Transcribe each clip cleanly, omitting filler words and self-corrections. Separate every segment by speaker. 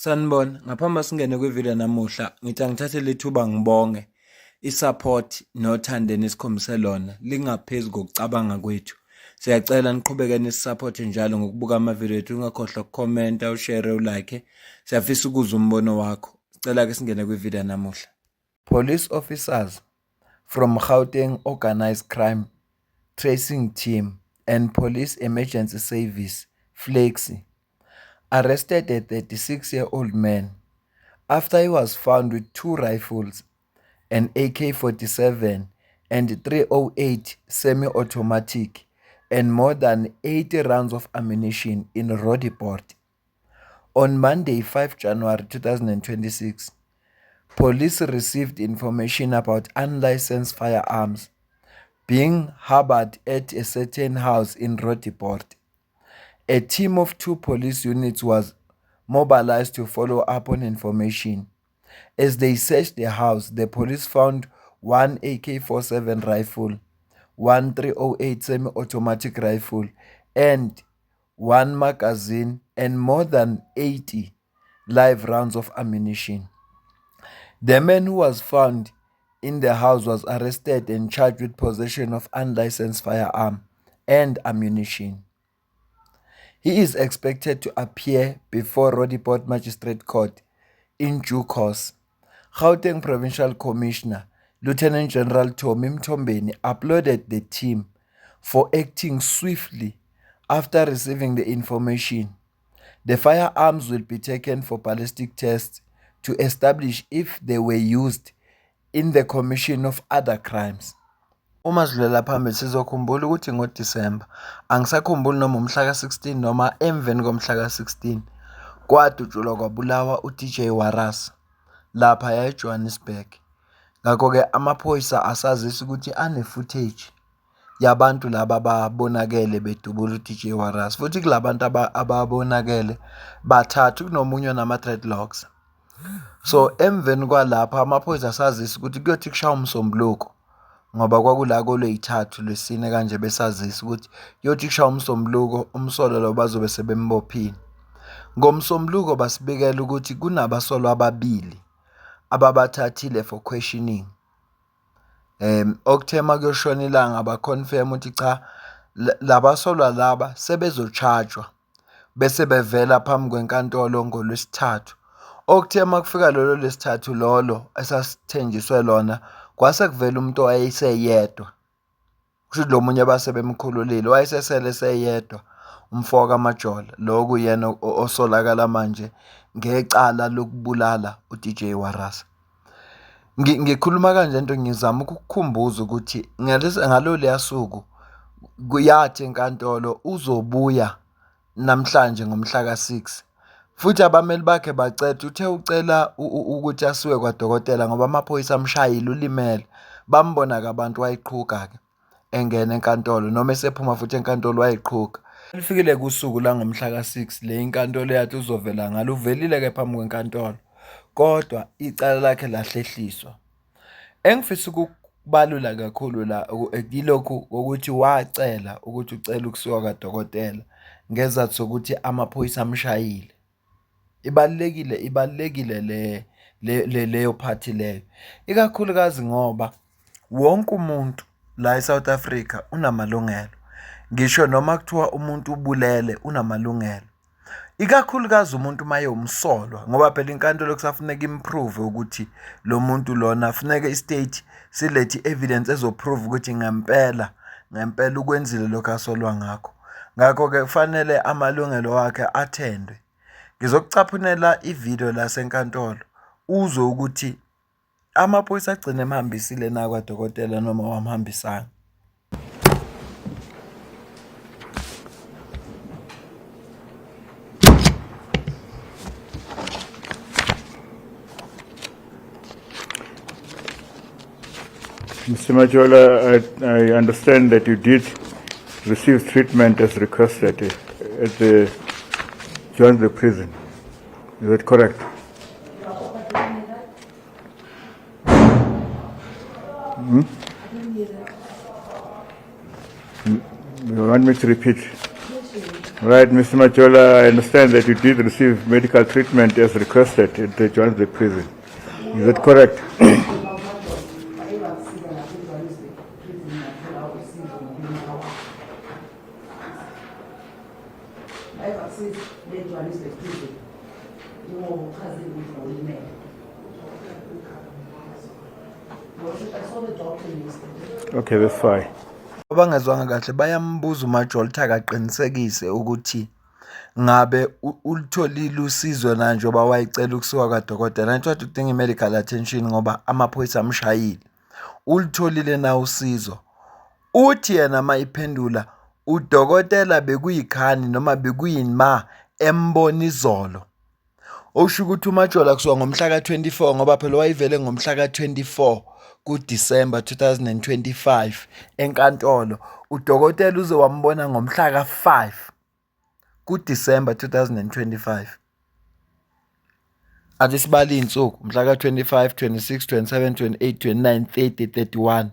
Speaker 1: Sanibona, ngaphambi singene kwivideo namuhla, ngithi angithathe lethuba ngibonge i-support nothando nesikhombise lona lingaphezu kokucabanga kwethu. Siyacela niqhubeke nisupporte njalo ngokubuka amavideo ethu, ungakhohlwa ukukhomenta, ushare, ulike. Siyafisa ukuzwa umbono wakho. Sicela ke singene kwivideo namuhla. Police officers from Gauteng Organised Crime Tracing Team and Police Emergency Service, Flexi, arrested a 36-year-old man after he was found with 2 rifles, an AK-47 and 308 semi-automatic and more than 80 rounds of ammunition in Roodepoort. On Monday, 5 January 2026, police received information about unlicensed firearms being harbored at a certain house in Roodepoort. A team of 2 police units was mobilized to follow up on information. As they searched the house, the police found 1 AK-47 rifle, 1 308 semi-automatic rifle, and 1 magazine and more than 80 live rounds of ammunition. The man who was found in the house was arrested and charged with possession of unlicensed firearm and ammunition. He is expected to appear before Roodepoort Magistrate Court in due course. Gauteng Provincial Commissioner Lieutenant General Tommy Mtombeni applauded the team for acting swiftly after receiving the information. The firearms will be taken for ballistic tests to establish if they were used in the commission of other crimes. Uma sidlulela phambili sizokhumbula ukuthi ngoDisemba, angisakhumbuli noma umhla ka-16 noma emveni komhla ka-16, kwadutshulwa kwabulawa uDJ Waras lapha eJohannesburg. Ngakho-ke amaphoyisa asazisa ukuthi ane-footage yabantu laba ababonakele bedubula uDJ Waras, futhi kulabantu ababonakele bathathu kunomunye onama-dreadlocks. So emveni kwalapha amaphoyisa asazisa ukuthi kuyothi kushaya umsombuluko, ngoba kwakula kolwey'thathu lwesine kanje besazisa ukuthi yothi kushaya umsombuluko umsolo lo bazobe sebembophile. Ngomsombuluko basibikela ukuthi kunabasolwa ababili ababathathile for questioning. Okuthema kuyoshona ilanga baconfirm ukuthi cha, labasolwa laba sebezochargewa bese bevela phambi kwenkantolo ngoLwesithathu. Okuthema kufika lolo lwesithathu lolo esasithenjiswe lona, kwase kuvela umuntu owayeseyedwa. Kusho lo munye base bemkhululile wayesesele seyedwa, umfoka amajola, lo kuyena osolakala manje ngecala lokubulala uDJ Waras. Ngikhuluma kanje into ngizama ukukukhumbuza ukuthi ngalo leyasuku kuyathi enkantolo uzobuya namhlanje ngomhla ka-6, futhi abameli bakhe uthe ucela ukuthi asiwe kwadokotela ngoba amaphoyisa amshayile ulimele. Bambona-ke abantu wayiqhuka-ke engena enkantolo, noma esephuma futhi enkantolo wayiqhuka. Lifikile kusuku la ngomhla ka-6 le inkantolo yathi uzovela ngalo, uvelile-ke phambi kwenkantolo, kodwa icala lakhe lahlehliswa. Engifisa ukubalula kakhulu la yilokhu ukuthi wacela ukuthi ucela ukusiwa kadokotela ngezathu sokuthi amaphoyisa amshayile. Ibalulekile leyo phathi leyo, ikakhulukazi ngoba wonke umuntu la eSouth Africa unamalungelo. Ngisho noma kuthiwa umuntu ubulele unamalungelo, ikakhulukazi umuntu maye umsolwa, ngoba phela inkantolo kusafuneka improve ukuthi lo muntu lona kufuneka istate silethi evidence ezoprove ukuthi ngempela ukwenzile lokho asolwa ngakho. Ngakho-ke kufanele amalungelo wakhe athendwe. Ngizokucaphunela ivideo lasenkantolo uzwe ukuthi amaphoyisa agcine emhambisile na kwadokotela noma wamhambisanga.
Speaker 2: Mr. Majola, I understand that you did receive treatment as requested at the Johannesburg prison. Is that correct? You want me to repeat? Right, Mr. Machola, I understand that you did receive medical treatment as requested at the Johannesburg prison. Is that correct? Okay, that's fine.
Speaker 1: Abangezwanga kahle bayambuza uMajola ukuthi akaqinisekise ukuthi ngabe ulitholile usizo na njengoba wayecela ukusuka kwadokotela. I thought udinga i-medical attention ngoba amaphoyisa amshayile. Ulitholile na usizo? Uthi yena mayiphendula udokotela bekuyikhani noma bekuyini ma embona izolo. Okusho ukuthi uMajola kusuka ngomhla ka-24 ngoba phela wayivele ngomhla ka-24 kuDisemba 2025 enkantolo. Udokotela uze wambona ngomhla ka-5 kuDisemba 2025. Ake sibale insuku mhla ka-25, 26, 27, 28, 29, 30, 31.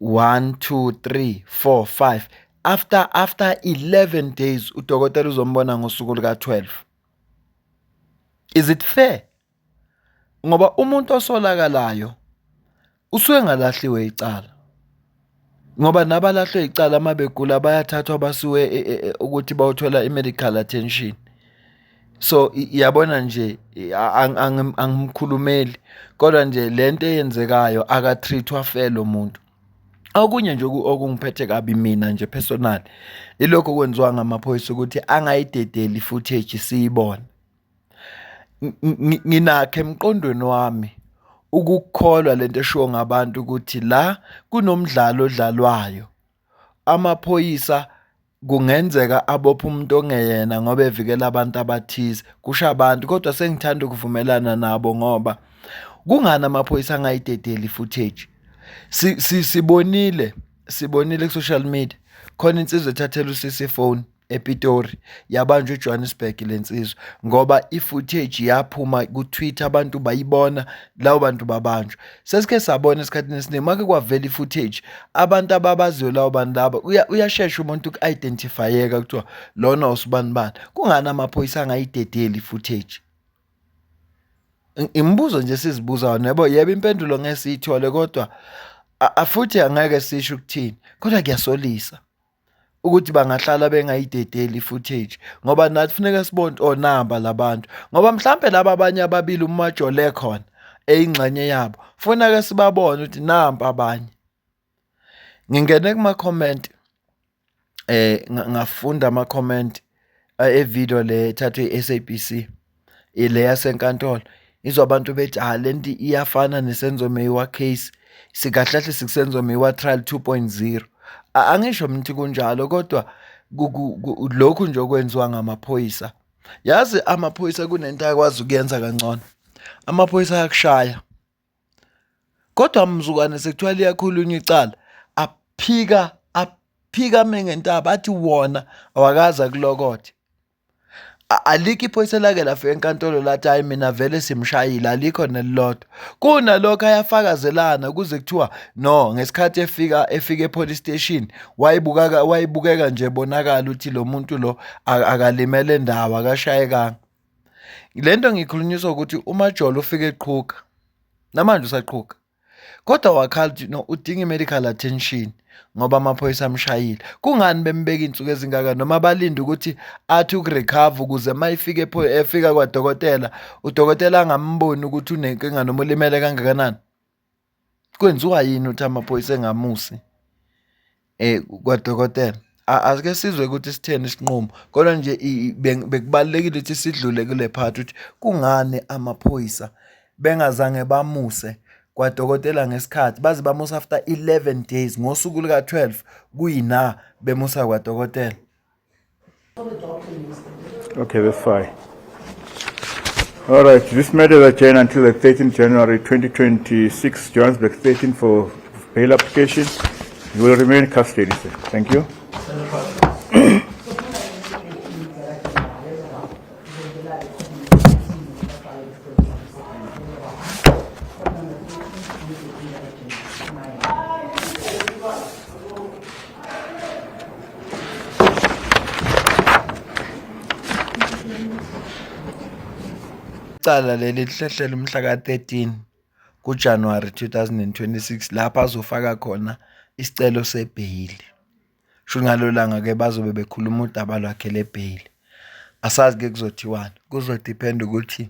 Speaker 1: 1, 2, 3, 4, 5. After 11 days udokotela uzombona ngosuku luka-12. Is it fair? Ngoba umuntu osolakalayo usuke ngalahliwe icala. Ngoba nabalahlwe icala mabegula bayathathwa basuwe ukuthi bawuthola i-medical attention. So iyabona nje angimkhulumeli kodwa nje lento eyenzekayo aka-treatwa fair lo muntu. Okunye nje okungiphethe kabi mina nje personal ilokho kwenziwa ngamaphoyisa ukuthi angayidedeli footage siyibone. Nginakho emqondweni wami ukukholwa lento eshiwo ngabantu ukuthi la kunomdlalo odlalwayo. Amaphoyisa kungenzeka abopha umuntu ongeyena ngoba evikela abantu abathize kusho abantu, kodwa sengithanda ukuvumelana nabo ngoba kungani amaphoyisa angayidedeli footage. Sibonile ku-social media khona insizwa ethathela usisi phone ePitori yabanjwa eJohannesburg lensizwa ngoba i-footage yaphuma ku-Twitter abantu bayibona lawo bantu babanjwa. Sesike sabona esikhathini esiningi make kwavela i-footage abantu ababaziyo lawo bantu laba uyashesha umuntu uku-identifyeka kuthiwa lona usibani. Kungani amaphoyisa angayidedeli i-footage? Imibuzo nje sizibuzayo nebo yebo impendulo ngeke siyithole kodwa futhi angeke sisho ukuthini kodwa kuyasolisa ukuthi bangahlala bengayidedeli footage ngoba nathi kufuneka sibone onamba labantu ngoba mhlambe laba abanye ababili uMajola ekhona eyingxenye yabo kufuneka sibabone ukuthi nampa abanye. Ngingene kuma comment ngafunda ama comment evideo le ethathwe iSABC ile yasenkantolo izwa abantu bethi lento iyafana nesenzo Meyiwa case sikahlahle sikusenzo Meyiwa trial 2.0. Angisho mthi kunjalo kodwa lokhu nje okwenziwa ngamaphoyisa. Yazi amaphoyisa kunento akwazi ukuyenza kangcono. Amaphoyisa ayakushaya. Kodwa mzukwane sekuthiwa liyakhulunywa icala aphika mengentaba athi wona awakaza kulokothe. Alikho iphoyisa lake lafika enkantolo lathi hayi mina vele simshayile alikho nelilodwa. Kunalokho ayafakazelana kuze kuthiwa no ngesikhathi efika epolice station wayibukeka nje bonakala ukuthi lo muntu lo akalimele ndawo akashayekanga. Lento ngikhulunyiswa ukuthi uMajola ufike eqhubeka namanje usaqhubeka kodwa wakhala no udinga i-medical attention ngoba amaphoyisa amshayile. Kungani bembeka insuku ezingaka noma balinde ukuthi athi ukurecover ukuze mayifike efika kwadokotela udokotela angamboni ukuthi unenkinga noma ulimele kangakanani? Kwenziwa yini ukuthi amaphoyisa engamusi kwadokotela? Asike sizwe ukuthi sitheni isinqumo kodwa nje bekubalekile ukuthi sidlule kule part ukuthi kungani amaphoyisa bengazange bamuse kwadokotela ngesikhathi baze bamusa after 11 days ngosuku luka 12 kuyina bemusa kwadokotela.
Speaker 2: Okay, that's fine. All right, this matter is adjourned until the 13th January 2026, Johannesburg 13 for bail application. You will remain in custody, sir. Thank you.
Speaker 1: icala leli lihlehlela umhla ka-13 kuJanuwari 2026 lapho azofaka khona isicelo sebheyili. Sho ngalo langa-ke bazobe bekhuluma udaba lwakhe lebheyili. Asazi-ke kuzothiwani, kuzodipenda ukuthi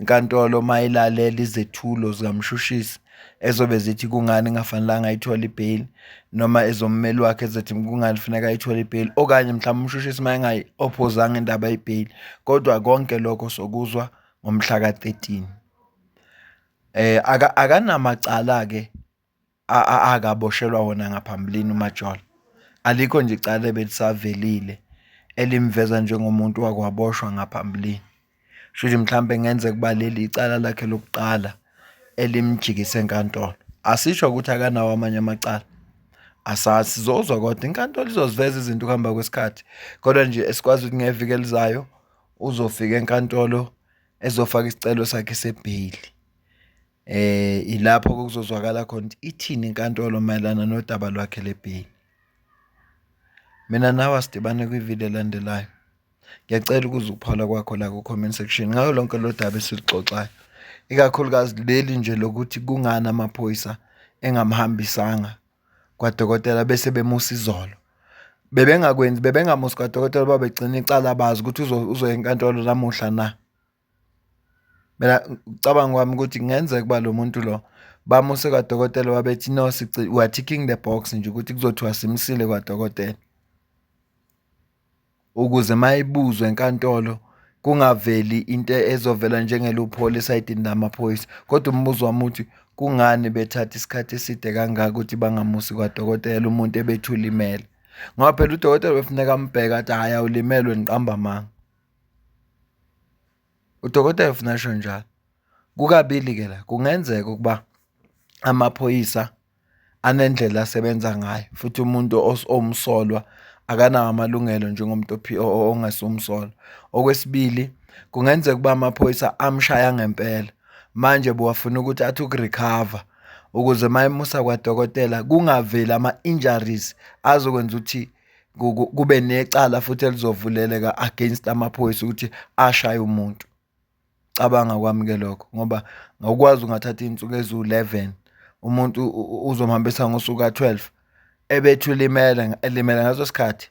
Speaker 1: inkantolo mayilalela izethulo zikamshushisi ezobe zithi kungani ngafanelanga ayithole ibheyili, noma ezommeli wakhe ezothi kungani funeka ayithole ibheyili, okanye mhlawumbe umshushisi mayengayi-ophozanga indaba yebheyili. Kodwa konke lokho sokuzwa ngomhla ka-13. Akanamacala-ke akaboshelwa wona ngaphambilini uMajola. Alikho nje icala ebelisavelile elimveza njengomuntu wakwaboshwa ngaphambilini. Shuthi mhlambe ngenzeka kuba leli icala lakhe lokuqala elimjikise enkantolo. Asisho ukuthi akanawo amanye amacala. Asazi, sizozwa kodwa inkantolo izoziveza izinto ukuhamba kwesikhathi. Kodwa nje esikwazi ukuthi ngeviki elizayo uzofika enkantolo ezofaka isicelo sakhe sebheyili. Ilapho kuzozwakala khona ukuthi ithini inkantolo mayelana nodaba lwakhe lebheyili. Mina nawe asidibane kwivideo elandelayo. Ngiyacela ukuze ukuphawula kwakho la ku-comment section ngayo lonke lo daba esilixoxayo. Ikakhulukazi leli nje lokuthi kungani amaphoyisa engamhambisanga kwadokotela bese bemusa izolo. Bebengamusi kwadokotela babegcina icala bazi ukuthi uzoya enkantolo lamuhla na. Mina ucabanga kwami ukuthi kungenzeka kuba lo muntu lo bamuse kwadokotela wabethi no, we are ticking the box nje ukuthi kuzothiwa simsile kwadokotela, ukuze mayibuzwe enkantolo kungaveli into ezovela njengeloophole esayidini lamaphoyisa. Kodwa umbuzo wami uthi kungani bethatha isikhathi eside kangaka ukuthi bangamusi kwadokotela umuntu ebethula imele, ngoba phela udokotela befuneka ambheka athi hhayi awulimelwe niqamba amanga. Udokotela ufuna asho njalo. Kukabili-ke la kungenzeka ukuba amaphoyisa anendlela asebenza ngayo, futhi umuntu omsolwa akanawo amalungelo njengomuntu ongasumsolwa. Okwesibili, kungenzeka ukuba amaphoyisa amshaya ngempela manje buwafuna ukuthi athi ukurecover ukuze mayemusa kwadokotela kungaveli ama-injuries azokwenza ukuthi kube necala futhi elizovuleleka against amaphoyisa ukuthi ashaye umuntu. Cabanga kwami-ke lokho, ngoba ngokwazi ungathatha iy'nsuku eziwu-11 umuntu uzomhambisa ngosuku ka-12 ebethula elimele ngaso sikhathi.